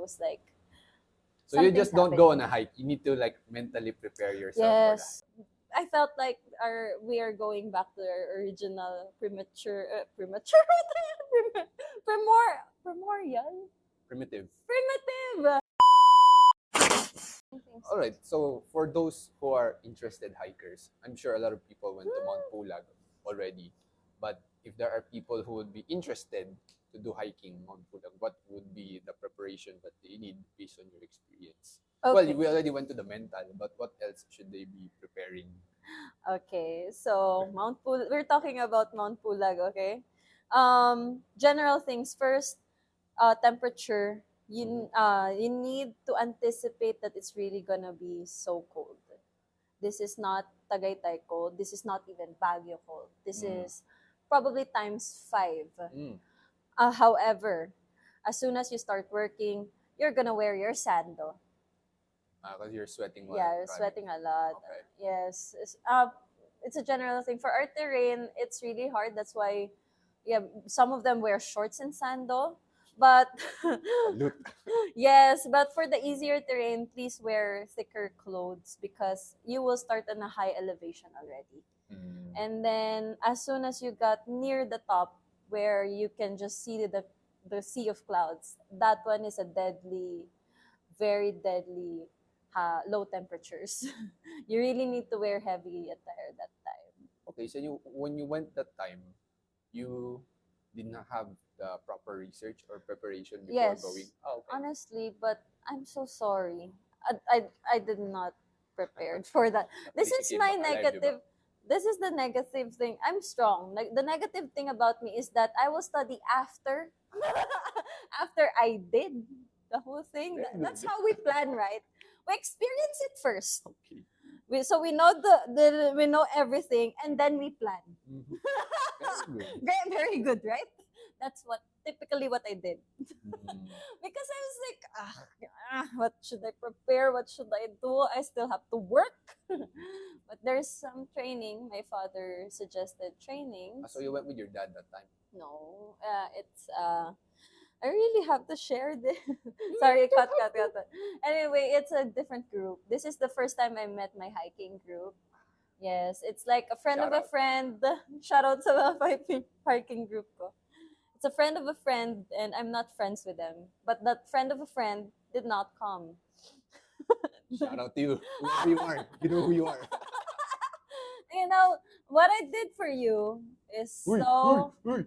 was like, So you something's just don't go on happening. a hike. You need to like mentally prepare yourself for that. Yes. I felt like we are going back to our original premature primordial Primitive. primitive. All right. So for those who are interested hikers, I'm sure a lot of people went to Mount Pulag already. But if there are people who would be interested to do hiking Mount Pulag, what would be the preparation that they need based on your experience? Well, Okay. we already went to the mental, but what else should they be preparing? Okay. So we're talking about Mount Pulag, okay? General things first, temperature. You need to anticipate that it's really gonna be so cold. This is not Tagaytay cold. This is not even Baguio cold. This Mm. is probably times 5. Mm. However, as soon as you start working, you're gonna wear your sandal. Because you're sweating while Yeah, you're running. sweating a lot. Okay. Yes. It's a general thing. For our terrain, it's really hard. That's why, yeah, some of them wear shorts and sandal. But Salute. yes, but for the easier terrain, please wear thicker clothes because you will start on a high elevation already. Mm. And then as soon as you got near the top where you can just see the sea of clouds, that one is a deadly, very deadly low temperatures. You really need to wear heavy attire that time. Okay, so when you went that time, you did not have the proper research or preparation before Yes, going. Oh, okay. honestly, but I'm so sorry. I did not prepared for that. At This least is you came my back alive, di ba? negative. This is the negative thing. I'm strong. Like the negative thing about me is that I will study after after I did the whole thing. Very That's good. how we plan, right? We experience it first. Okay. So we know we know everything and then we plan. Mhm. Very good. Very, very good, right? That's typically what I did. Mm. Because I was like, what should I prepare? What should I do? I still have to work. But there's some training. My father suggested training. So you went with your dad that time. No, it's I really have to share this. Sorry, cut. Anyway, it's a different group. This is the first time I met my hiking group. Yes, it's like a friend of Shout a out. friend. Shout out sa mga hiking group ko. It's a friend of a friend, and I'm not friends with them. But that friend of a friend did not come. Shout out to you. Whoever you are. You know who you are. You know what I did for you is Uy, so uy, uy.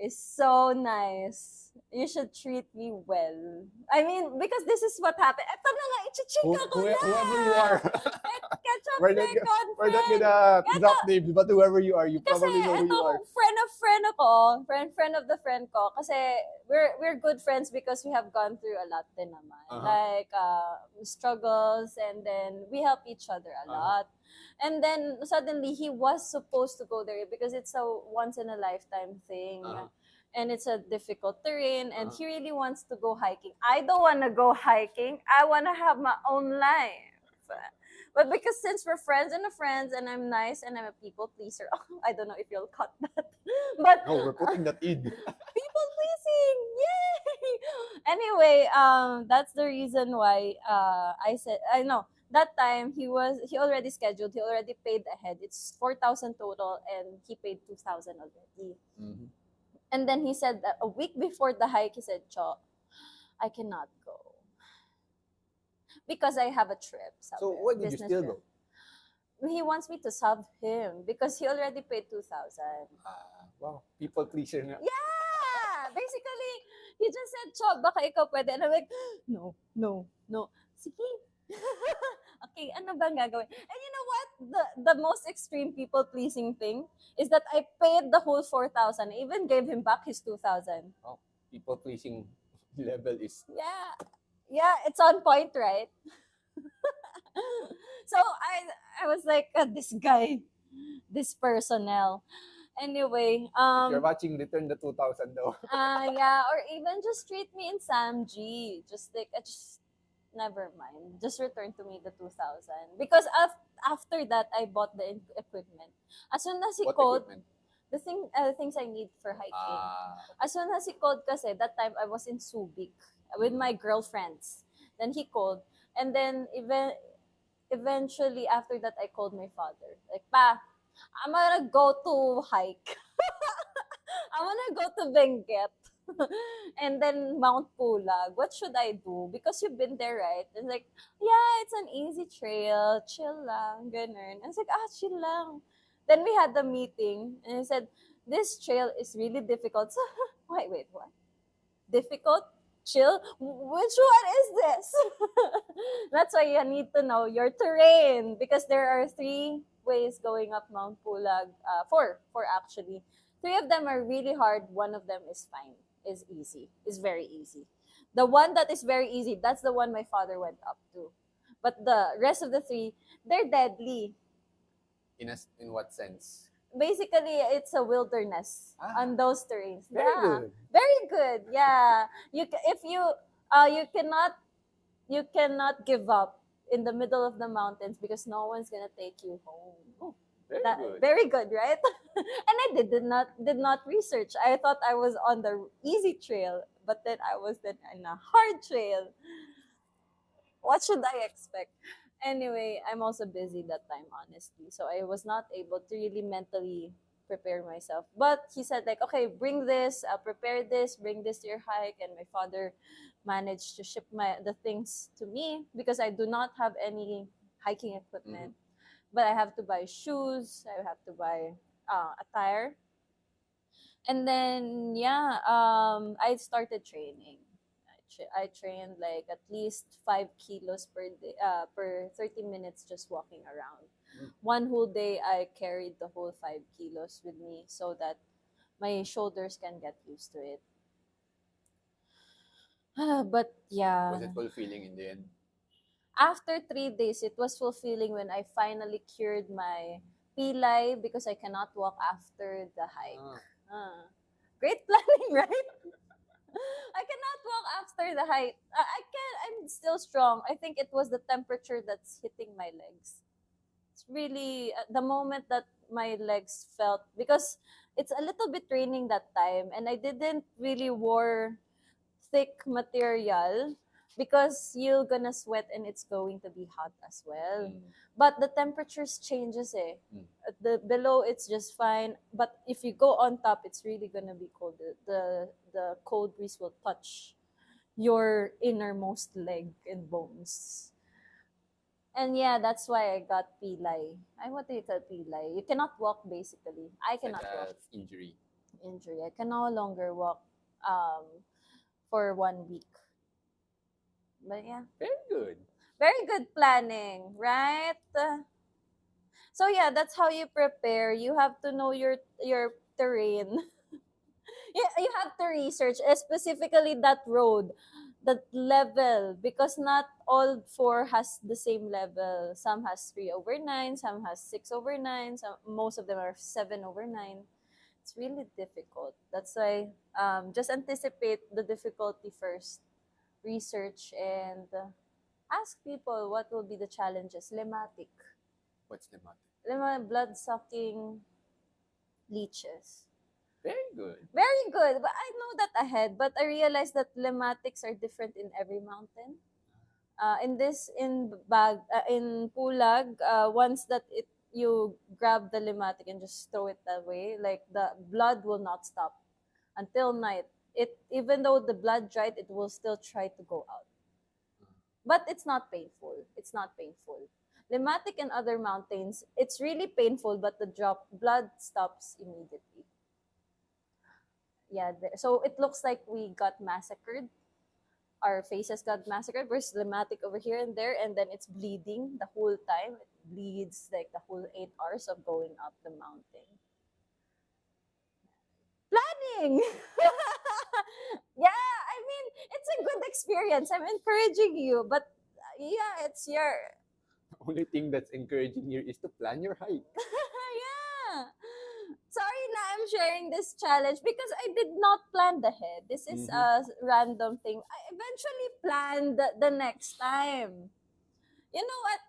is so nice. You should treat me well. I mean, because this is what happened. Eto na nga, ichichika ko na! Whoever you are. Ketchup We're not, bacon we're not friend! gonna drop names, but whoever you are, you Kasi probably know who ito, you are. friend ako, friend of the friend ko. Kasi we're good friends because we have gone through a lot din naman. Uh-huh. Like, struggles, and then we help each other a lot. And then, suddenly, he was supposed to go there because it's a once-in-a-lifetime thing. And it's a difficult terrain, and he really wants to go hiking. I don't want to go hiking. I want to have my own life. But because since we're friends and I'm nice and I'm a people pleaser, I don't know if you'll cut that. But No, we're putting that in. people pleasing, yay! Anyway, that's the reason why I said I know that time he already scheduled. He already paid ahead. It's 4,000 total, and he paid 2,000 already. Mm-hmm. And then he said that a week before the hike, he said, "Cho, I cannot go because I have a trip." So why did you still go? He wants me to sub him because he already paid 2,000. Wow, people pleaser na. Yeah, basically, he just said, "Cho, baka ikaw pwede." And I'm like, no. Sige. Okay, ano bang gagawin? And you know what? The most extreme people pleasing thing is that I paid the whole 4,000. I even gave him back his 2,000. Oh, people pleasing level is. Yeah, it's on point, right? So I was like, this guy, this personnel. Anyway, If you're watching, return the 2,000 though. yeah, or even just treat me in Samji. Just never mind. Just return to me the 2,000 because after that I bought the equipment. As soon as he What called, equipment? the things I need for hiking. Okay. As soon as he called kasi that time I was in Subic with my girlfriends. Then he called, and then eventually after that I called my father. Like, pa, I'm gonna go to hike. I wanna go to Benguet. And then Mount Pulag. What should I do? Because you've been there, right? It's like, yeah, it's an easy trail. Chill lang. Ganun. I was like, chill lang. Then we had the meeting, and he said, this trail is really difficult. So, wait, what? Difficult? Chill? Which one is this? That's why you need to know your terrain, because there are 3 ways going up Mount Pulag. Four actually. 3 of them are really hard. One of them is fine, is easy, is very easy. The one that is very easy, that's the one my father went up to. But the rest of the 3, they're deadly. In what sense? Basically, it's a wilderness on those terrains. Very good. Very good. Yeah, if you cannot give up in the middle of the mountains, because no one's gonna take you home. Oh, Very good. very good, right? And I did not research. I thought I was on the easy trail, but then I was then in a hard trail. What should I expect? Anyway, I'm also busy that time, honestly. So I was not able to really mentally prepare myself. But he said, like, okay, bring this, prepare this, bring this to your hike. And my father managed to ship the things to me, because I do not have any hiking equipment. But I have to buy shoes, I have to buy attire. And then, yeah, I started training. I trained like at least 5 kilos per day, per 30 minutes, just walking around. One whole day, I carried the whole 5 kilos with me, so that my shoulders can get used to it. But yeah. Was it fulfilling in the end? After 3 days, it was fulfilling when I finally cured my pilay, because I cannot walk after the hike. Great planning, right? I cannot walk after the hike. I can. I'm still strong. I think it was the temperature that's hitting my legs. It's really the moment that my legs felt, because it's a little bit raining that time, and I didn't really wear thick material, because you're gonna sweat and it's going to be hot as well. But the temperatures changes At the below it's just fine, but if you go on top, it's really gonna be cold. The cold breeze will touch your innermost leg and bones. And yeah, that's why I got pilay. What do you call pilay? You cannot walk, basically. I cannot walk. Injury. I can no longer walk um, for 1 week. But yeah, Very good. very good planning, right? So yeah, that's how you prepare. You have to know your terrain. You have to research, specifically that road, that level, because not all 4 has the same level. Some has 3/9, some has 6/9, most of them are 7/9. It's really difficult. That's why just anticipate the difficulty first. Research and ask people what will be the challenges. Lematic. What's lemmatic? Blood sucking leeches. Very good. Very good. But I know that ahead, but I realized that lematics are different in every mountain. In Pulag, once that you grab the lematic and just throw it away, like the blood will not stop until night. Even though the blood dried, it will still try to go out. But it's not painful. It's not painful. Lematic and other mountains, it's really painful, but the blood stops immediately. Yeah, so it looks like we got massacred. Our faces got massacred. We're lematic over here and there, and then it's bleeding the whole time. It bleeds like the whole 8 hours of going up the mountain. Planning! Yeah, I mean, it's a good experience. I'm encouraging you, but yeah, it's your. Only thing that's encouraging you is to plan your hike. Yeah. Sorry na I'm sharing this challenge, because I did not plan the head. This is a random thing. I eventually planned the next time. You know what?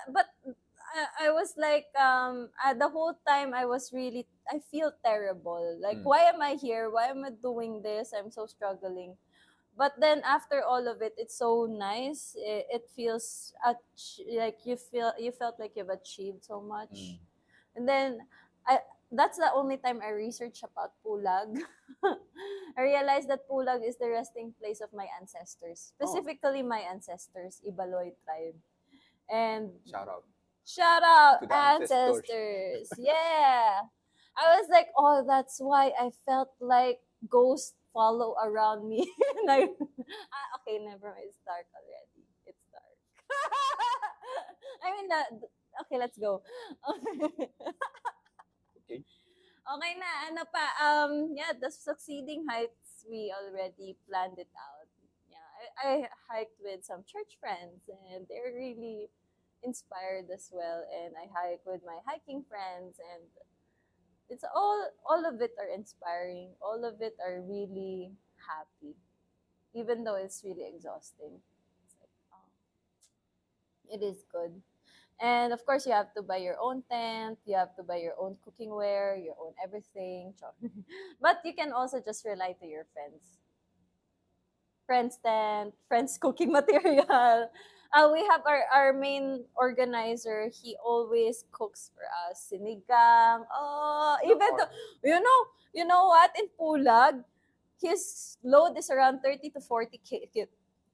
But I was like, the whole time I feel terrible. Like, why am I here? Why am I doing this? I'm so struggling. But then after all of it, it's so nice. It feels like you felt like you've achieved so much. Mm. And then I that's the only time I researched about Pulag. I realized that Pulag is the resting place of my ancestors, Oh, specifically my ancestors, Ibaloy tribe. And shout out shout out to the ancestors. ancestors. Yeah. I was like, oh, that's why I felt like ghosts follow around me. And okay, never mind. It's dark already. It's dark. I mean, okay, let's go. Okay. Okay na, ano pa, yeah, the succeeding hikes, we already planned it out. Yeah, I hiked with some church friends, and they're really inspired as well. And I hike with my hiking friends, and it's all of it are inspiring. All of it are really happy, even though it's really exhausting. It's like, oh, it is good. And of course, you have to buy your own tent, you have to buy your own cooking ware, your own everything. But you can also just rely to your friends. Friends tent, friends cooking material. We have our main organizer. He always cooks for us. Sinigang. Oh, No even more. though, you know what? In Pulag, his load is around 30 to 40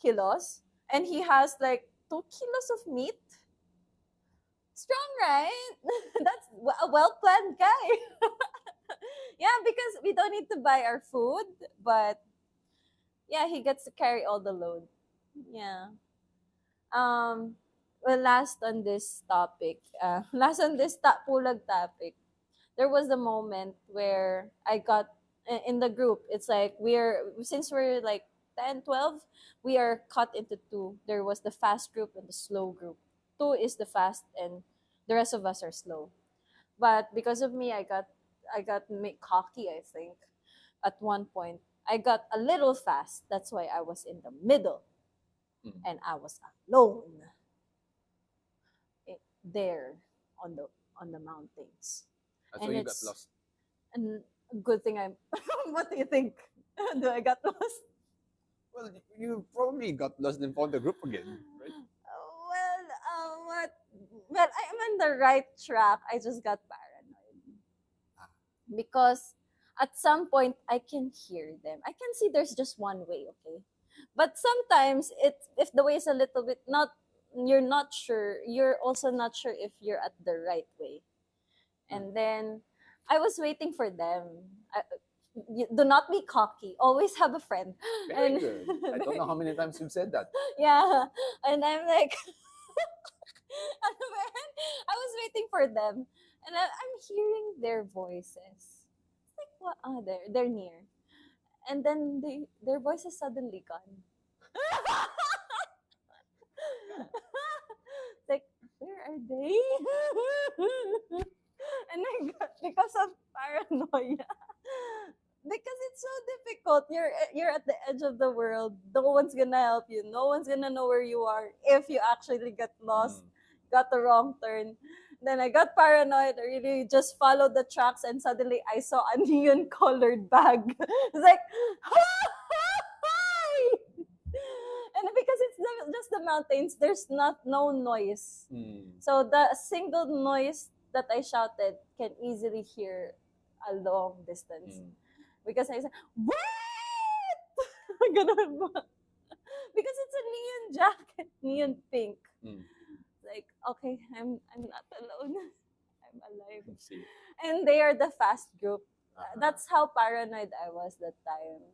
kilos. And he has like 2 kilos of meat. Strong, right? That's a well planned guy. Yeah, because we don't need to buy our food, but yeah, he gets to carry all the load. Yeah. Um. Well, last on this topic, last on this pulag topic, there was a moment where I got in the group. It's like since we're like 10, 12, we are cut into two. There was the fast group and the slow group. Two is the fast, and the rest of us are slow. But because of me, I got cocky, I think, at one point. I got a little fast. That's why I was in the middle, Mm. and I was alone there on the mountains. That's why And you got it's lost. a good thing I'm what do you think? Do I got lost? Well, you probably got lost and found the group again, right? Well, what? Well, I'm on the right track. I just got paranoid Ah. because at some point I can hear them. I can see there's just one way, okay? But sometimes if the way is a little bit not you're not sure, you're also not sure if you're at the right way. Mm. And then I was waiting for them. Do not be cocky. Always have a friend. Very And good. I don't know how many times you've said that. yeah, and I'm like, ano ba yan? I was waiting for them, and I'm hearing their voices. It's like, what? Ah, they're near, and then their voices suddenly gone. Like, where are they? And I got because of paranoia. Because it's so difficult. You're at the edge of the world. No one's gonna help you. No one's gonna know where you are if you actually get lost, Mm. got the wrong turn. Then I got paranoid. I really just followed the tracks, and suddenly I saw a neon colored bag. It's like, hi! And because it's just the mountains, there's no noise. Mm. So the single noise that I shouted can easily hear a long distance. Mm. Because I said, wait! Ganun ba? Because it's a neon jacket, neon pink. Mm. Like, okay, I'm not alone. I'm alive. I see. And they are the fast group. Uh-huh. That's how paranoid I was that time.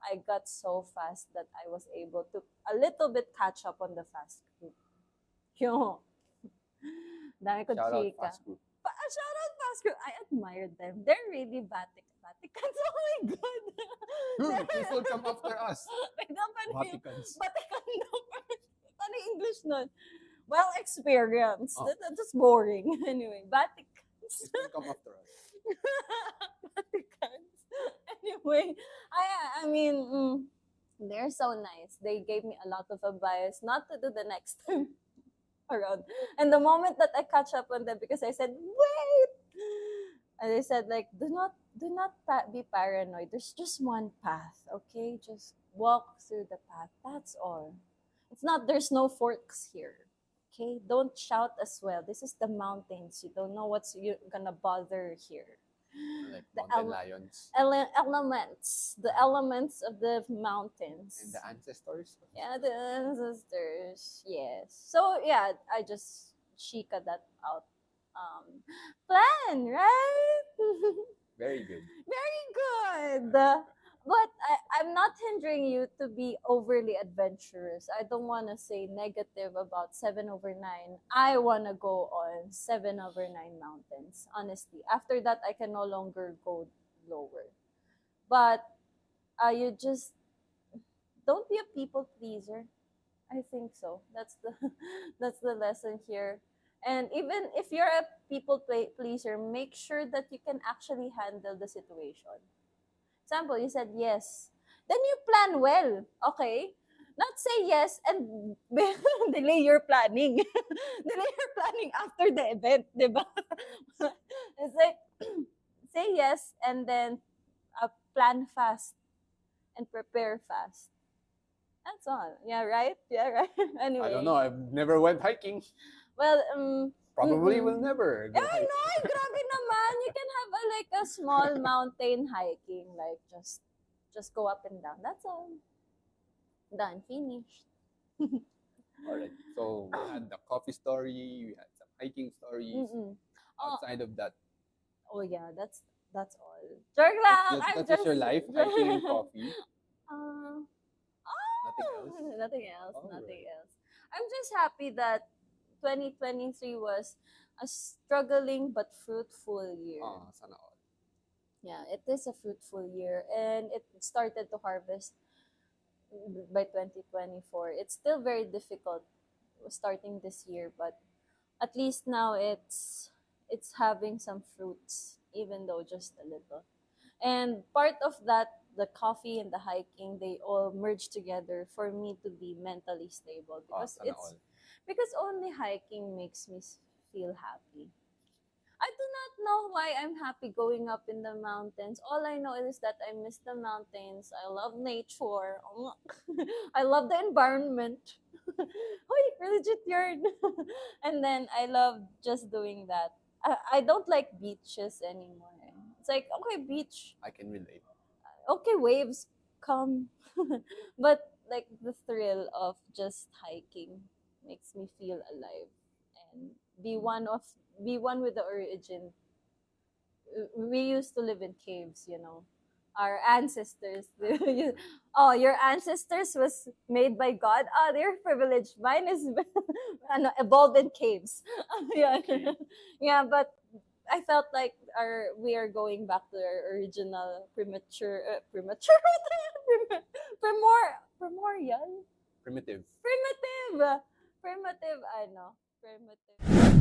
I got so fast that I was able to a little bit catch up on the fast group. Yo, dami ko Shout out chika. fast group. Shout out fast group. I admired them. They're really Vaticans. Oh my god. Please don't come after us. Wait, paano yung Vaticans. Vatican number? Paano yung English nun? Well experienced. Oh. That's just boring. Anyway, Vaticans. Please don't come after us. Vaticans. Anyway, I mean, they're so nice. They gave me a lot of advice not to do the next time around. And the moment that I catch up on them, because I said, wait, And they said like, do not be paranoid. There's just one path, okay? Just walk through the path. That's all. It's not. There's no forks here. Okay, don't shout as well. This is the mountains. You don't know what's you gonna bother here. Like The mountain lions elements, the elements of the mountains. and the ancestors. Yeah, the ancestors. Yes. So yeah, I just shika that out. Plan, right? Very good. Very good. But I'm not hindering you to be overly adventurous. I don't want to say negative about 7/9. I want to go on 7/9 mountains, honestly. After that, I can no longer go lower. But you just don't be a people pleaser. I think so. That's the that's the lesson here. And even if you're a pleaser, make sure that you can actually handle the situation. Example, you said yes. Then you plan well, okay? Not say yes and delay your planning. Delay your planning after the event, di ba? It's like, say yes and then plan fast and prepare fast. That's all. Yeah, right? Yeah, right? I don't Anyway. know. I've never went hiking. Well, Probably will never go I hiking. know, ay, grabe naman. You can have like a small mountain hiking, like just go up and down. That's all. Done, finished. All right. So we had the coffee story. We had some hiking stories. Mm-mm. Outside of that, Oh yeah, that's all. Joke lang. that's just your life, hiking, coffee. Uh, Nothing else. Nothing else. All Nothing right. else. I'm just happy that 2023 was a struggling but fruitful year. Sana all. Yeah, it is a fruitful year and it started to harvest by 2024. It's still very difficult starting this year, but at least now it's having some fruits, even though just a little. And part of that, the coffee and the hiking, they all merge together for me to be mentally stable because Sana all. because only hiking makes me feel happy. I do not know why I'm happy going up in the mountains. All I know is that I miss the mountains. I love nature. I love the environment. Hoy, legit yard. And then I love just doing that. I don't like beaches anymore. It's like, okay, beach. I can relate. Okay, waves come. But like the thrill of just hiking makes me feel alive and be one with the origin. We used to live in caves, you know. Our ancestors. Oh, your ancestors was made by God. Ah, they're privileged. Mine is evolved in caves. Yeah, yeah. But I felt like we are going back to our original primordial Primitive. primitive. I know primitive.